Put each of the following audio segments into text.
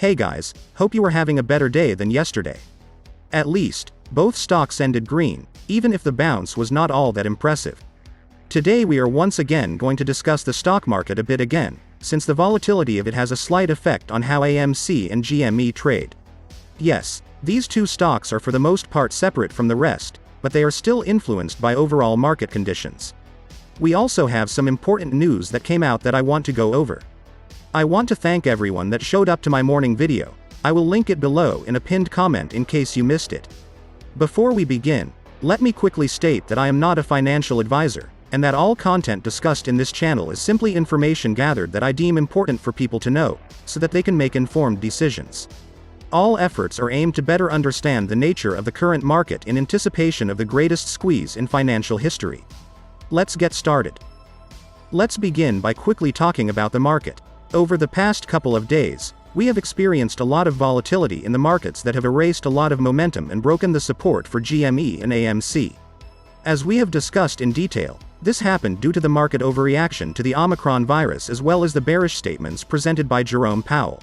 Hey guys, hope you are having a better day than yesterday. At least, both stocks ended green, even if the bounce was not all that impressive. Today we are once again going to discuss the stock market a bit again, since the volatility of it has a slight effect on how AMC and GME trade. Yes, these two stocks are for the most part separate from the rest, but they are still influenced by overall market conditions. We also have some important news that came out that I want to go over. I want to thank everyone that showed up to my morning video. I will link it below in a pinned comment in case you missed it. Before we begin, let me quickly state that I am not a financial advisor, and that all content discussed in this channel is simply information gathered that I deem important for people to know, so that they can make informed decisions. All efforts are aimed to better understand the nature of the current market in anticipation of the greatest squeeze in financial history. Let's get started. Let's begin by quickly talking about the market. Over the past couple of days, we have experienced a lot of volatility in the markets that have erased a lot of momentum and broken the support for GME and AMC. As we have discussed in detail, this happened due to the market overreaction to the Omicron virus as well as the bearish statements presented by Jerome Powell.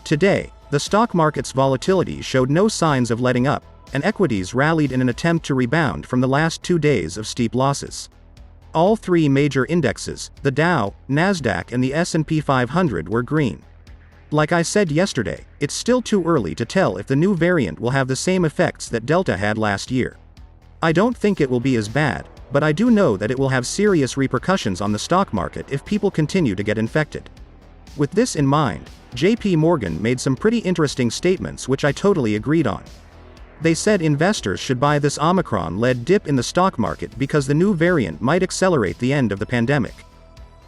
Today, the stock market's volatility showed no signs of letting up, and equities rallied in an attempt to rebound from the last 2 days of steep losses. All three major indexes, the Dow, Nasdaq and the S&P 500 were green. Like I said yesterday, it's still too early to tell if the new variant will have the same effects that Delta had last year. I don't think it will be as bad, but I do know that it will have serious repercussions on the stock market if people continue to get infected. With this in mind, JP Morgan made some pretty interesting statements which I totally agreed on. They said investors should buy this Omicron-led dip in the stock market because the new variant might accelerate the end of the pandemic.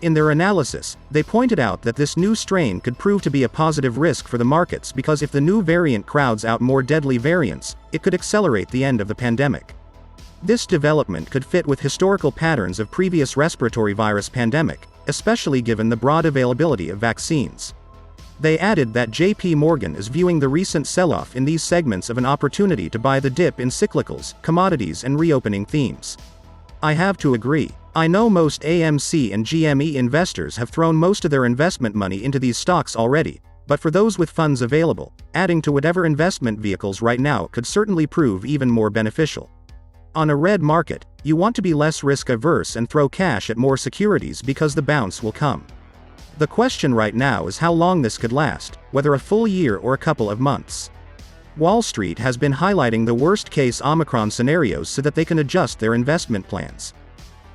In their analysis, they pointed out that this new strain could prove to be a positive risk for the markets because if the new variant crowds out more deadly variants, it could accelerate the end of the pandemic. This development could fit with historical patterns of previous respiratory virus pandemic, especially given the broad availability of vaccines. They added that JP Morgan is viewing the recent sell-off in these segments of an opportunity to buy the dip in cyclicals, commodities and reopening themes. I have to agree. I know most AMC and GME investors have thrown most of their investment money into these stocks already, but for those with funds available, adding to whatever investment vehicles right now could certainly prove even more beneficial. On a red market, you want to be less risk-averse and throw cash at more securities because the bounce will come. The question right now is how long this could last, whether a full year or a couple of months. Wall Street has been highlighting the worst-case Omicron scenarios so that they can adjust their investment plans.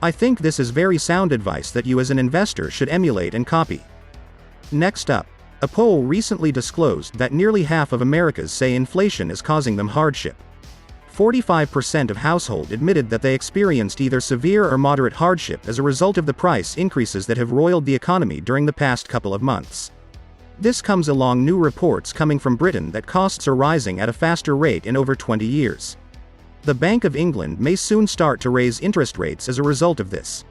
I think this is very sound advice that you as an investor should emulate and copy. Next up, a poll recently disclosed that nearly half of Americans say inflation is causing them hardship. 45% of households admitted that they experienced either severe or moderate hardship as a result of the price increases that have roiled the economy during the past couple of months. This comes along new reports coming from Britain that costs are rising at a faster rate in over 20 years. The Bank of England may soon start to raise interest rates as a result of this.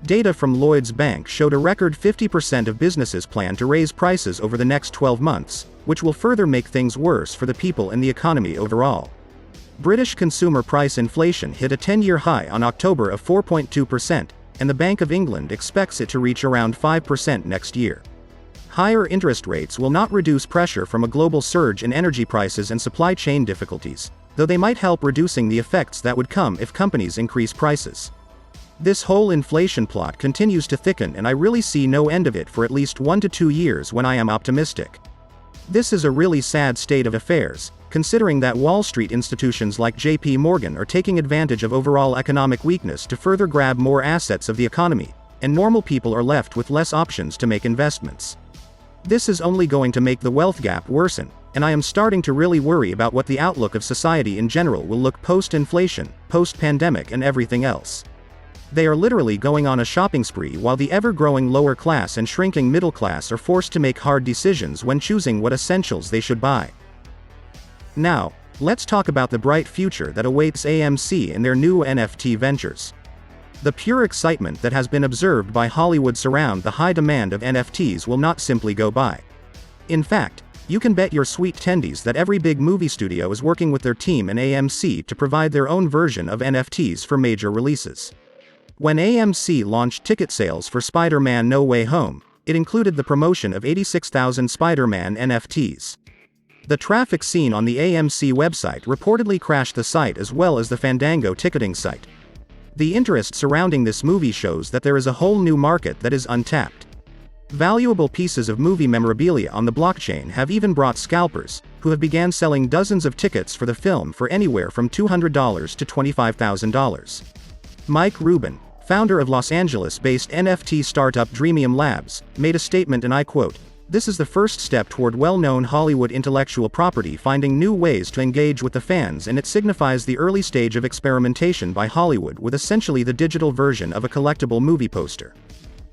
Data from Lloyds Bank showed a record 50% of businesses plan to raise prices over the next 12 months, which will further make things worse for the people and the economy overall. British consumer price inflation hit a 10-year high on October of 4.2%, and the Bank of England expects it to reach around 5% next year. Higher interest rates will not reduce pressure from a global surge in energy prices and supply chain difficulties, though they might help reducing the effects that would come if companies increase prices. This whole inflation plot continues to thicken and I really see no end of it for at least 1 to 2 years when I am optimistic. This is a really sad state of affairs, considering that Wall Street institutions like JP Morgan are taking advantage of overall economic weakness to further grab more assets of the economy, and normal people are left with less options to make investments. This is only going to make the wealth gap worsen, and I am starting to really worry about what the outlook of society in general will look post-inflation, post-pandemic and everything else. They are literally going on a shopping spree while the ever-growing lower class and shrinking middle class are forced to make hard decisions when choosing what essentials they should buy. Now, let's talk about the bright future that awaits AMC and their new NFT ventures. The pure excitement that has been observed by Hollywood surround the high demand of NFTs will not simply go by. In fact, you can bet your sweet tendies that every big movie studio is working with their team and AMC to provide their own version of NFTs for major releases. When AMC launched ticket sales for Spider-Man No Way Home, it included the promotion of 86,000 Spider-Man NFTs. The traffic seen on the AMC website reportedly crashed the site as well as the Fandango ticketing site. The interest surrounding this movie shows that there is a whole new market that is untapped. Valuable pieces of movie memorabilia on the blockchain have even brought scalpers, who have began selling dozens of tickets for the film for anywhere from $200 to $25,000. Mike Rubin, founder of Los Angeles-based NFT startup Dreamium Labs, made a statement, and I quote, "This is the first step toward well-known Hollywood intellectual property finding new ways to engage with the fans, and it signifies the early stage of experimentation by Hollywood with essentially the digital version of a collectible movie poster.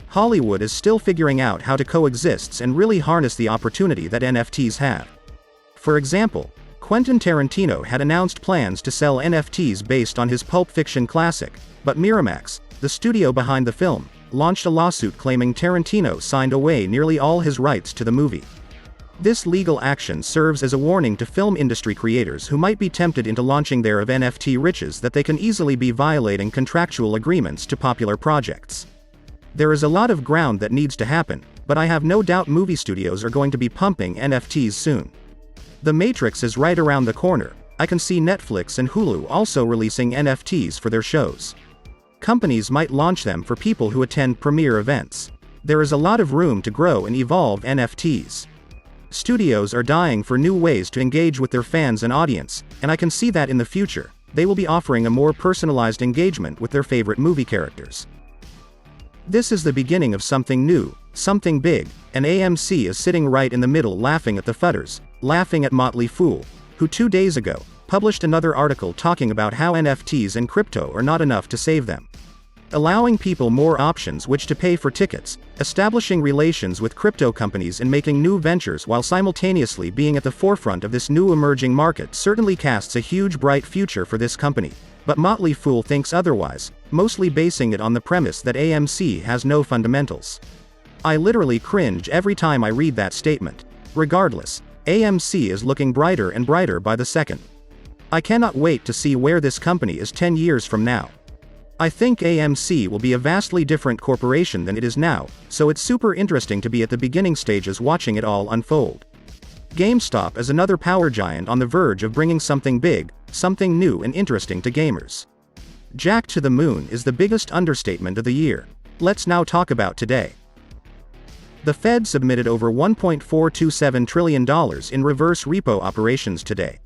Hollywood is still figuring out how to coexist and really harness the opportunity that NFTs have. For example, Quentin Tarantino had announced plans to sell NFTs based on his Pulp Fiction classic, but Miramax, the studio behind the film, launched a lawsuit claiming Tarantino signed away nearly all his rights to the movie. This legal action serves as a warning to film industry creators who might be tempted into launching their of NFT riches that they can easily be violating contractual agreements to popular projects. There is a lot of ground that needs to happen, but I have no doubt movie studios are going to be pumping NFTs soon. The Matrix is right around the corner. I can see Netflix and Hulu also releasing NFTs for their shows. Companies might launch them for people who attend premiere events. There is a lot of room to grow and evolve NFTs. Studios are dying for new ways to engage with their fans and audience, and I can see that in the future, they will be offering a more personalized engagement with their favorite movie characters. This is the beginning of something new, something big, and AMC is sitting right in the middle laughing at the fudders, laughing at Motley Fool, who 2 days ago, published another article talking about how NFTs and crypto are not enough to save them. Allowing people more options which to pay for tickets, establishing relations with crypto companies and making new ventures while simultaneously being at the forefront of this new emerging market certainly casts a huge bright future for this company. But Motley Fool thinks otherwise, mostly basing it on the premise that AMC has no fundamentals. I literally cringe every time I read that statement. Regardless, AMC is looking brighter and brighter by the second. I cannot wait to see where this company is 10 years from now. I think AMC will be a vastly different corporation than it is now, so it's super interesting to be at the beginning stages watching it all unfold. GameStop is another power giant on the verge of bringing something big, something new and interesting to gamers. Jack to the moon is the biggest understatement of the year. Let's now talk about today. The Fed submitted over $1.427 trillion in reverse repo operations today.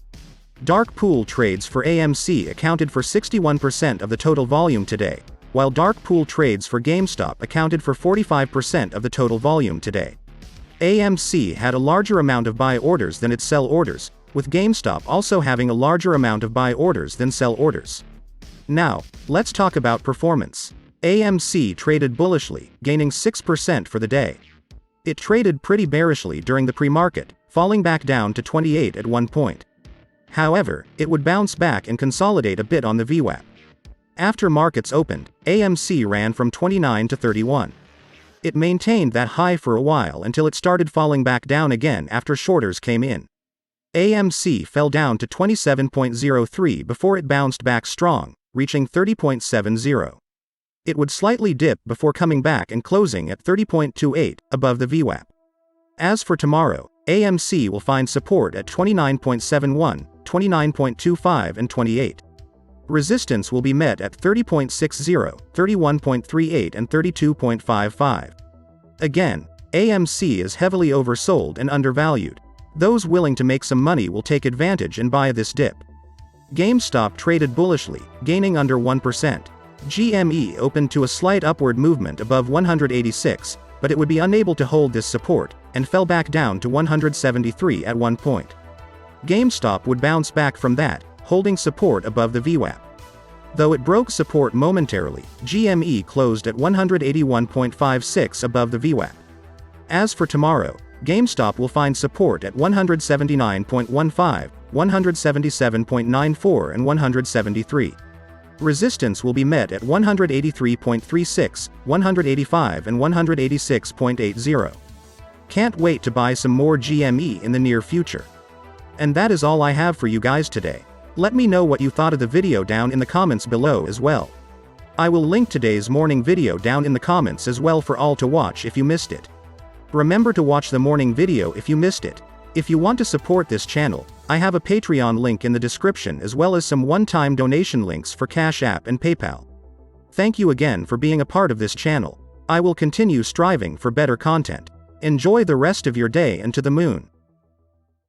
Dark pool trades for AMC accounted for 61% of the total volume today, while dark pool trades for GameStop accounted for 45% of the total volume today. AMC had a larger amount of buy orders than its sell orders, with GameStop also having a larger amount of buy orders than sell orders. Now, let's talk about performance. AMC traded bullishly, gaining 6% for the day. It traded pretty bearishly during the pre-market, falling back down to 28 at one point. However, it would bounce back and consolidate a bit on the VWAP. After markets opened, AMC ran from 29 to 31. It maintained that high for a while until it started falling back down again after shorters came in. AMC fell down to 27.03 before it bounced back strong, reaching 30.70. It would slightly dip before coming back and closing at 30.28, above the VWAP. As for tomorrow, AMC will find support at 29.71, 29.25 and 28. Resistance will be met at 30.60, 31.38 and 32.55. Again, AMC is heavily oversold and undervalued. Those willing to make some money will take advantage and buy this dip. GameStop traded bullishly, gaining under 1%. GME opened to a slight upward movement above 186, but it would be unable to hold this support, and fell back down to 173 at one point. GameStop would bounce back from that, holding support above the VWAP. Though it broke support momentarily, GME closed at 181.56 above the VWAP. As for tomorrow, GameStop will find support at 179.15, 177.94 and 173. Resistance will be met at 183.36, 185 and 186.80. Can't wait to buy some more GME in the near future. And that is all I have for you guys today. Let me know what you thought of the video down in the comments below as well. I will link today's morning video down in the comments as well for all to watch if you missed it. Remember to watch the morning video if you missed it. If you want to support this channel, I have a Patreon link in the description as well as some one-time donation links for Cash App and PayPal. Thank you again for being a part of this channel. I will continue striving for better content. Enjoy the rest of your day and to the moon.